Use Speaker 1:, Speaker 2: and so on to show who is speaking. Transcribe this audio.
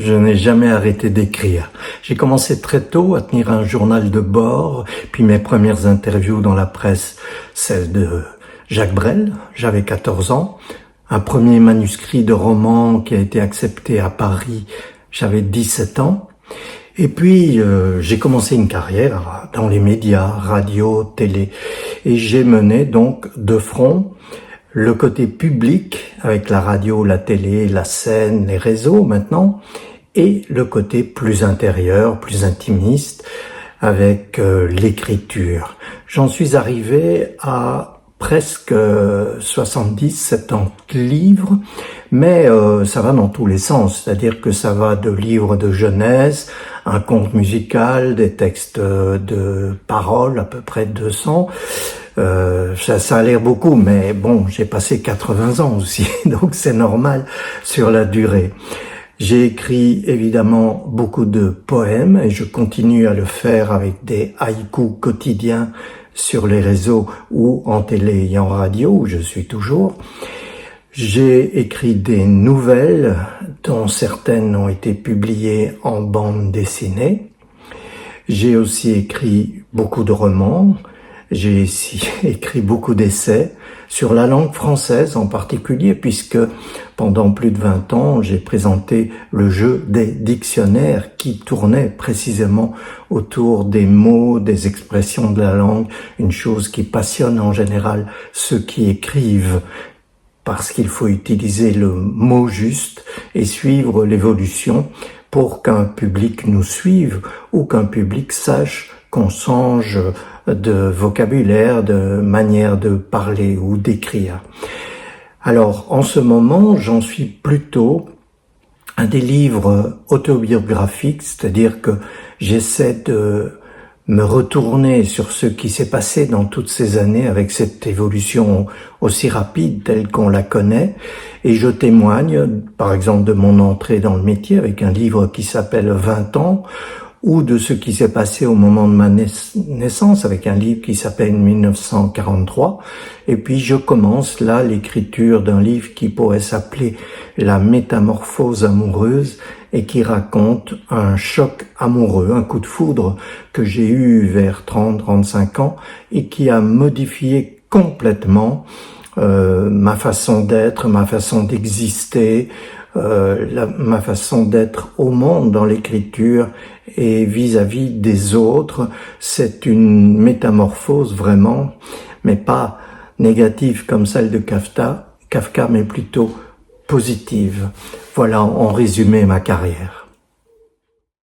Speaker 1: je n'ai jamais arrêté d'écrire. J'ai commencé très tôt à tenir un journal de bord, puis mes premières interviews dans la presse, celle de Jacques Brel, j'avais 14 ans. Un premier manuscrit de roman qui a été accepté à Paris, j'avais 17 ans. Et puis, j'ai commencé une carrière dans les médias, radio, télé. Et j'ai mené donc de front le côté public avec la radio, la télé, la scène, les réseaux maintenant, et le côté plus intérieur, plus intimiste avec l'écriture. J'en suis arrivé à presque 70-70 livres, mais ça va dans tous les sens, c'est-à-dire que ça va de livres de jeunesse, un conte musical, des textes de paroles, à peu près 200. Ça a l'air beaucoup, mais bon, j'ai passé 80 ans aussi, donc c'est normal sur la durée. J'ai écrit évidemment beaucoup de poèmes et je continue à le faire avec des haïkus quotidiens sur les réseaux ou en télé et en radio, où je suis toujours. J'ai écrit des nouvelles dont certaines ont été publiées en bande dessinée. J'ai aussi écrit beaucoup de romans. J'ai aussi écrit beaucoup d'essais sur la langue française en particulier, puisque pendant plus de 20 ans, j'ai présenté le jeu des dictionnaires qui tournait précisément autour des mots, des expressions de la langue, une chose qui passionne en général ceux qui écrivent, parce qu'il faut utiliser le mot juste et suivre l'évolution pour qu'un public nous suive ou qu'un public sache qu'on change de vocabulaire, de manière de parler ou d'écrire. Alors, en ce moment, j'en suis plutôt à des livres autobiographiques, c'est-à-dire que j'essaie de me retourner sur ce qui s'est passé dans toutes ces années avec cette évolution aussi rapide telle qu'on la connaît, et je témoigne, par exemple, de mon entrée dans le métier avec un livre qui s'appelle 20 ans, ou de ce qui s'est passé au moment de ma naissance avec un livre qui s'appelle 1943. Et puis je commence là l'écriture d'un livre qui pourrait s'appeler La métamorphose amoureuse et qui raconte un choc amoureux, un coup de foudre que j'ai eu vers 30-35 ans et qui a modifié complètement ma façon d'être, ma façon d'exister, ma façon d'être au monde dans l'écriture et vis-à-vis des autres. C'est une métamorphose vraiment, mais pas négative comme celle de Kafka, mais plutôt positive. Voilà en résumé ma carrière.